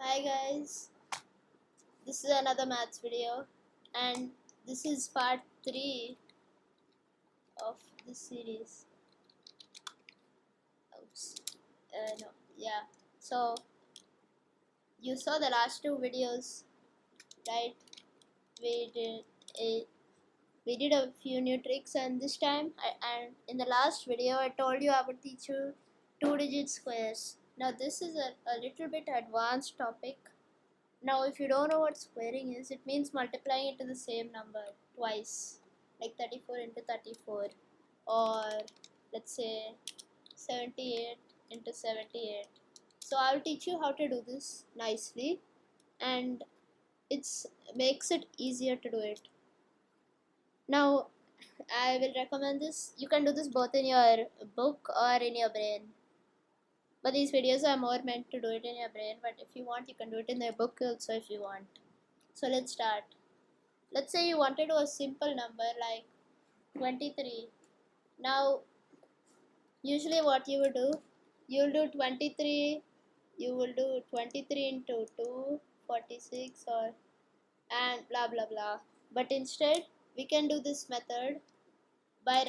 Hi guys, this is another maths video and this is part 3 of this series. Oops. No, yeah. So you saw the last two videos, right? We did a few new tricks, and this time and in the last video I told you I would teach you 2-digit squares. Now this is a little bit advanced topic. Now, if you don't know what squaring is, it means multiplying it to the same number twice, like 34 into 34, or let's say 78 into 78. So I'll teach you how to do this nicely, and it's makes it easier to do it. Now, I will recommend this. You can do this both in your book or in your brain. But these videos are more meant to do it in your brain. But if you want, you can do it in your book also if you want. So let's start. Let's say you wanted to do a simple number like 23. Now, usually what you will do, you'll do 23, you will do 23 into 2, 46, or and blah blah blah. But instead, we can do this method by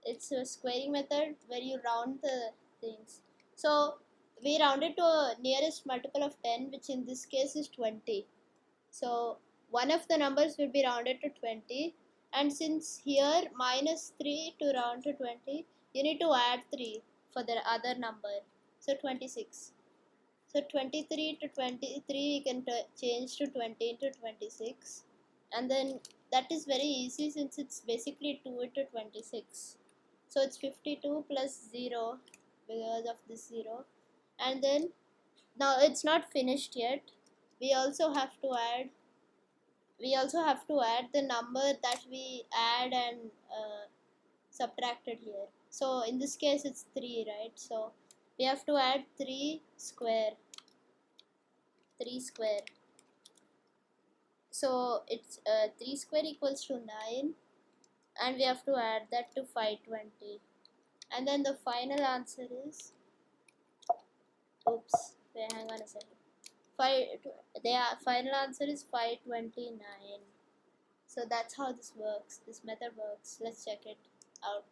it's a squaring method where you round the things. So we round it to a nearest multiple of 10, which in this case is 20. So one of the numbers will be rounded to 20, and since here minus 3 to round to 20, you need to add 3 for the other number. So 26. So 23 to 23 we can change to 20 into 26, and then that is very easy since it's basically 2 into 26. So it's 52 plus 0 because of this 0. And then now it's not finished yet. We also have to add the number that we add and subtracted here. So in this case it's 3, right? So we have to add 3 square. So it's 3 square equals to 9, and we have to add that to 520, and then the final answer is, oops, wait, hang on a second. The final answer is 529. So that's how this works. This method works. Let's check it out.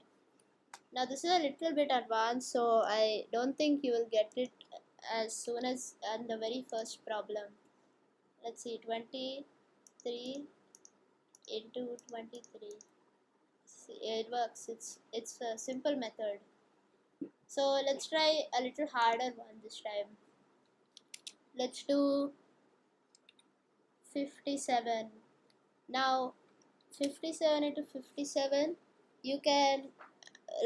Now this is a little bit advanced, so I don't think you will get it as soon as on the very first problem. Let's see, 23 into 23. See, it works. It's a simple method. So let's try a little harder one this time. Let's do 57. Now 57 into 57, you can,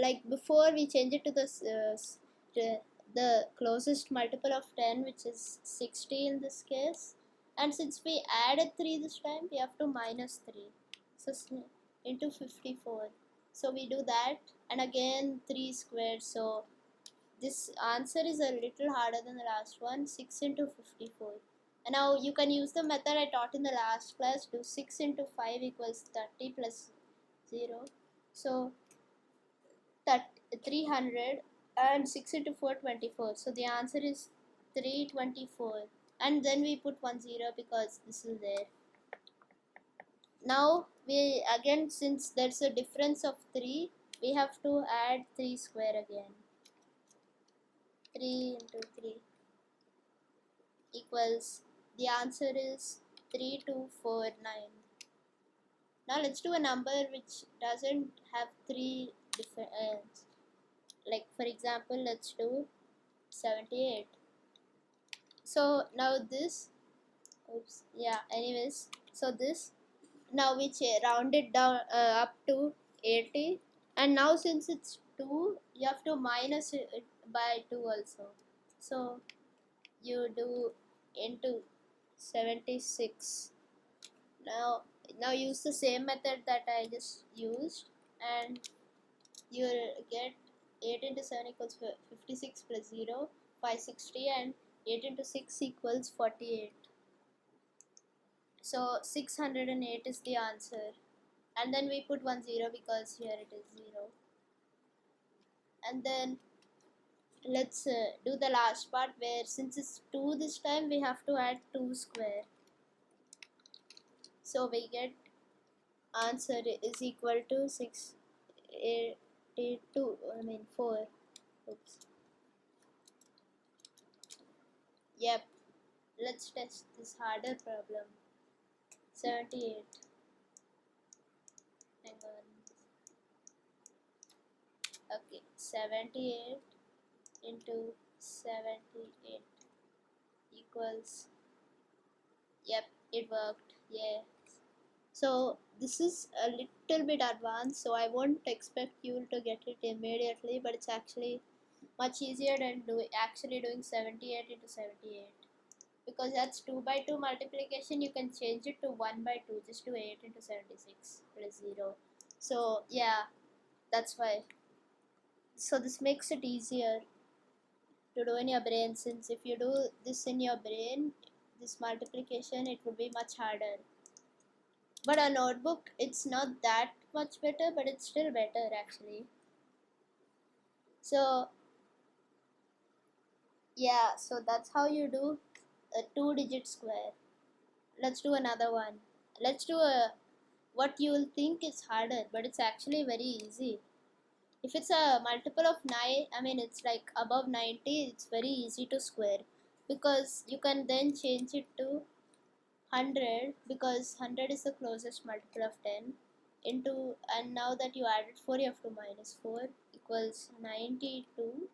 like before we change it to the closest multiple of 10, which is 60 in this case, and since we added 3 this time, we have to minus 3, so into 54. So we do that, and again 3 squared. So this answer is a little harder than the last one. 6 into 54. And now you can use the method I taught in the last class. Do 6 into 5 equals 30 plus 0. So 300, and 6 into 4 24. So the answer is 324. And then we put 1 0 because this is there. Now we again, since there's a difference of 3, we have to add 3 square again. 3 into 3 equals, the answer is 3249. Now let's do a number which doesn't have 3 different like for example, let's do 78. So now this, oops, yeah, anyways, so this, now we round it down up to 80, and now since it's 2, you have to minus it by 2 also. So you do into 76. Now use the same method that I just used, and you'll get 8 into 7 equals 56 plus 0, 560, and 8 into 6 equals 48. So 608 is the answer, and then we put 1 0 because here it is 0, and then let's do the last part, where since it's 2 this time, we have to add 2 square. So we get answer is equal to 682, 4. Oops. Yep. Let's test this harder problem. 78. Hang on. Okay, 78 into 78 equals, yep, it worked. Yeah. So this is a little bit advanced, so I won't expect you to get it immediately, but it's actually much easier than doing 78 into 78, because that's 2 by 2 multiplication. You can change it to 1 by 2, just do 8 into 76 plus 0. So yeah, that's why. So this makes it easier to do in your brain, since if you do this in your brain, this multiplication, it would be much harder. But a notebook, it's not that much better, but it's still better actually. So yeah, so that's how you do a 2-digit square. Let's do another one. Let's do a what you will think is harder, but it's actually very easy. If it's a multiple of 9, it's like above 90, it's very easy to square, because you can then change it to 100, because 100 is the closest multiple of 10 into, and now that you added 4, you have to minus 4 equals 92.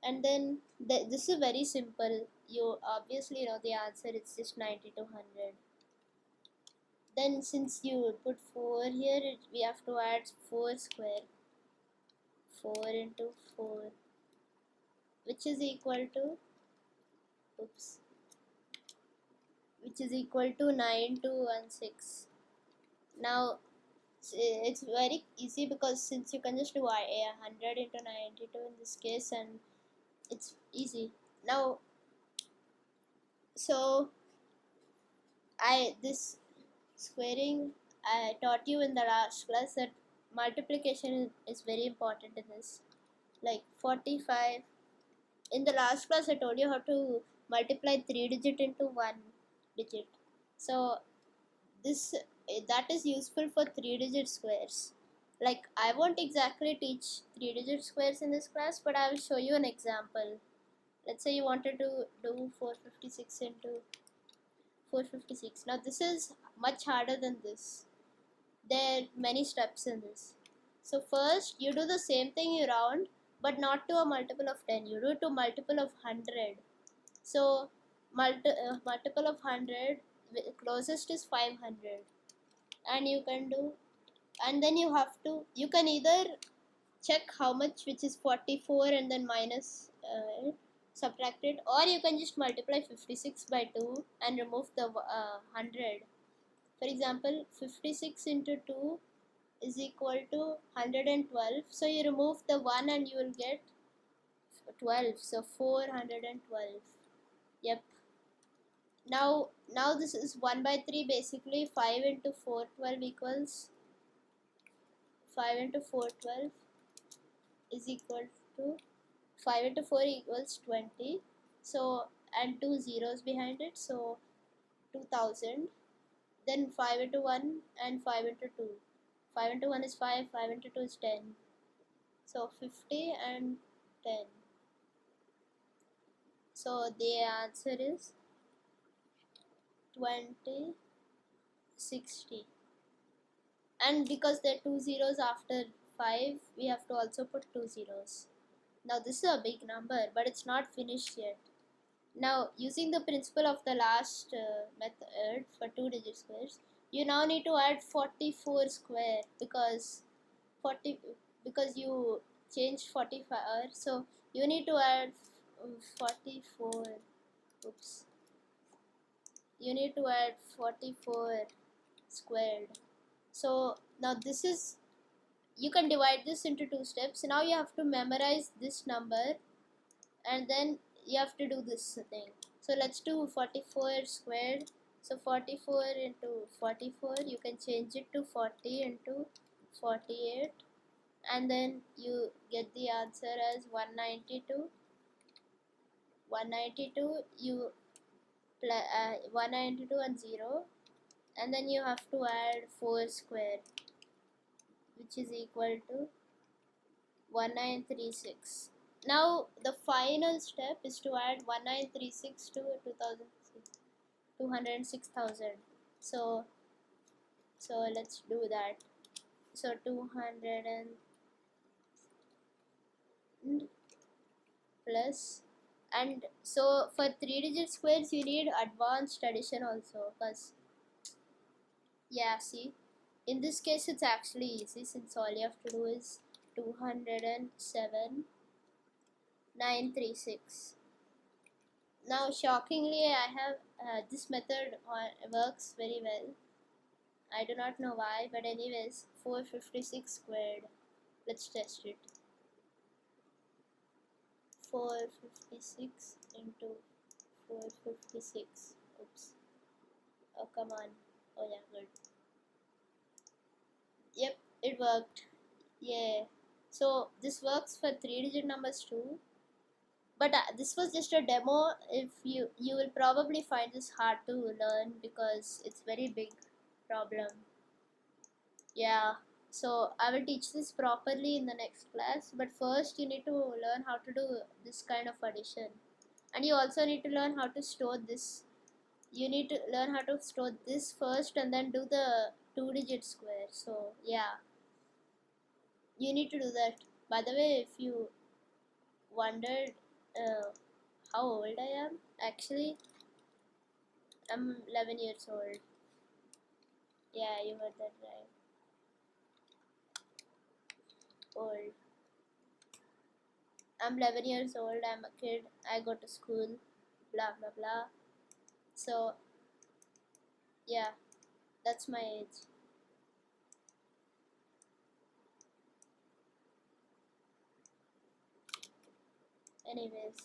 And then this is very simple. You obviously know the answer, it's just 90 to 100. Then since you put 4 here, we have to add 4 square. 4 into 4, which is equal to, oops, which is equal to 9216. Now it's very easy, because since you can just do 100 into 92 in this case, and it's easy. Now, so this squaring, I taught you in the last class that multiplication is very important in this. Like 45, in the last class I told you how to multiply 3 digit into 1 digit. So this that is useful for 3-digit squares. Like I won't exactly teach 3-digit squares in this class, but I will show you an example. Let's say you wanted to do 456 into 456. Now this is much harder than this. There are many steps in this. So first you do the same thing, you round, but not to a multiple of 10. You do it to multiple of 100. So multiple of 100, closest is 500, and you can do, and then you can either check how much, which is 44, and then minus subtract it, or you can just multiply 56 by 2 and remove the 100. For example, 56 into 2 is equal to 112, so you remove the 1 and you will get 12, so 412. Yep. Now this is 1 by 3, basically 5 into 412 equals 5 into 412 is equal to 5 into 4 equals 20. So and 2 zeros behind it, so 2000. Then 5 into 1 and 5 into 2. 5 into 1 is 5, 5 into 2 is 10. So 50 and 10. So the answer is 20, 60. And because there are 2 zeros after 5, we have to also put 2 zeros. Now this is a big number, but it's not finished yet. Now using the principle of the last method for 2-digit squares, you now need to add 44 square, because you changed 45, so you need to add 44. Oops. You need to add 44 squared. So now this is, you can divide this into 2 steps. Now you have to memorize this number, and then you have to do this thing. So let's do 44 squared. So 44 into 44, you can change it to 40 into 48, and then you get the answer as 192. 192 you 192 and 0, and then you have to add 4 square, which is equal to 1936. Now the final step is to add 1936 to 206,000. So let's do that. So 200 and plus, and so for 3-digit squares you need advanced addition also, because yeah, see, in this case it's actually easy, since all you have to do is 207 936. Now shockingly I have this method works very well. I do not know why, but anyways, 456 squared. Let's test it. 456 into 456. Oops. Oh, come on. Oh yeah, good. Yep, it worked. Yeah. So this works for 3-digit numbers too. But this was just a demo. If you will probably find this hard to learn because it's very big problem. Yeah. So I will teach this properly in the next class. But first you need to learn how to do this kind of addition, and you also need to learn how to store this. You need to learn how to store this first and then do the 2-digit square. So yeah, you need to do that. By the way, if you wondered how old I am, actually I'm 11 years old. Yeah, you heard that right. Old. I'm 11 years old. I'm a kid. I go to school. Blah blah blah. So yeah, that's my age. Anyways,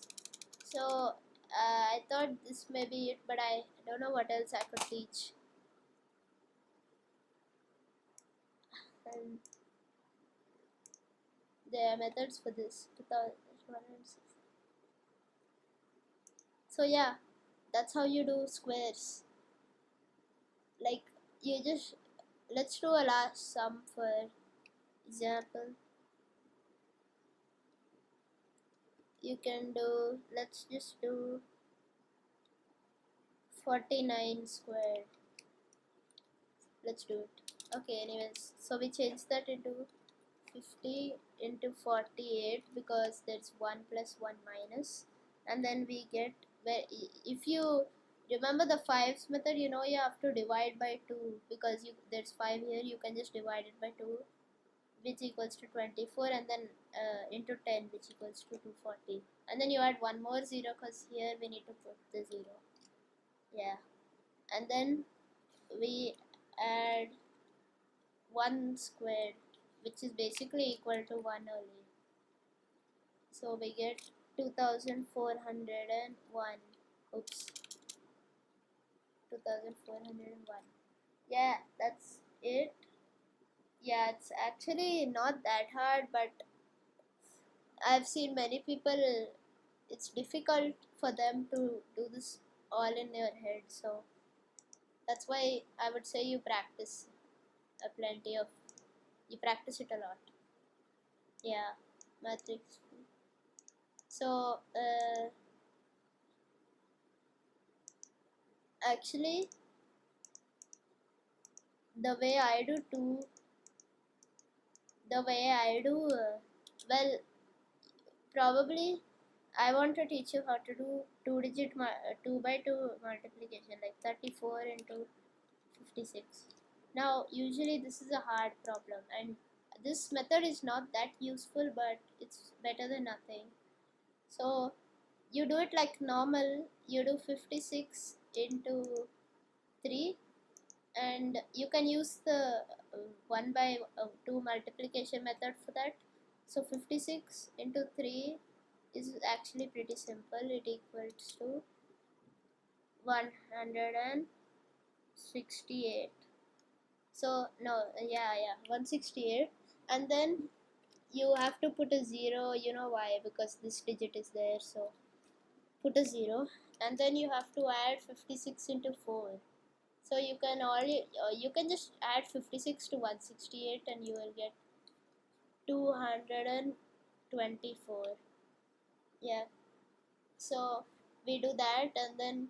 so I thought this may be it, but I don't know what else I could teach. And there are methods for this. 2206. So yeah, that's how you do squares. Like, you just, let's do a last sum for example. You can do, let's just do 49 squared. Let's do it. Okay, anyways, so we change that into 50 into 48 because there's 1 plus 1 minus, and then we get, where if you remember the fives method, you know you have to divide by 2, because there's 5 here, you can just divide it by 2, which equals to 24, and then into 10, which equals to 240, and then you add one more 0 because here we need to put the 0. Yeah, and then we add 1 squared, which is basically equal to 1 only. So we get 2401. Oops. 2401. Yeah, that's it. Yeah, it's actually not that hard, but I've seen many people, it's difficult for them to do this all in their head. So that's why I would say you practice you practice it a lot. Yeah, matrix. So actually the way I well, probably I want to teach you how to do 2 by 2 multiplication, like 34 into 56. Now usually this is a hard problem, and this method is not that useful, but it's better than nothing. So you do it like normal. You do 56 into 3, and you can use the 1 by 2 multiplication method for that. So 56 into 3 is actually pretty simple. It equals to 168. So no, yeah, 168, and then you have to put a 0. You know why? Because this digit is there, so put a 0, and then you have to add 56 into 4. So you can you can just add 56 to 168 and you will get 224. Yeah, so we do that, and then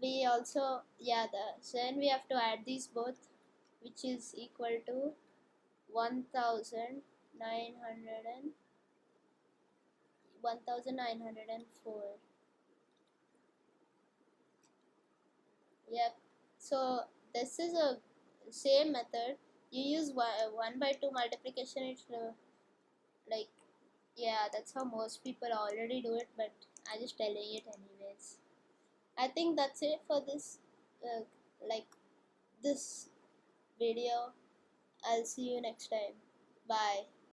we also, yeah, then we have to add these both, which is equal to 1900 and 1904. Yep. So this is a same method. You use 1 by 2 multiplication. It's like, yeah, that's how most people already do it, but I'm just telling it anyways. I think that's it for this uh, like this video. I'll see you next time. Bye.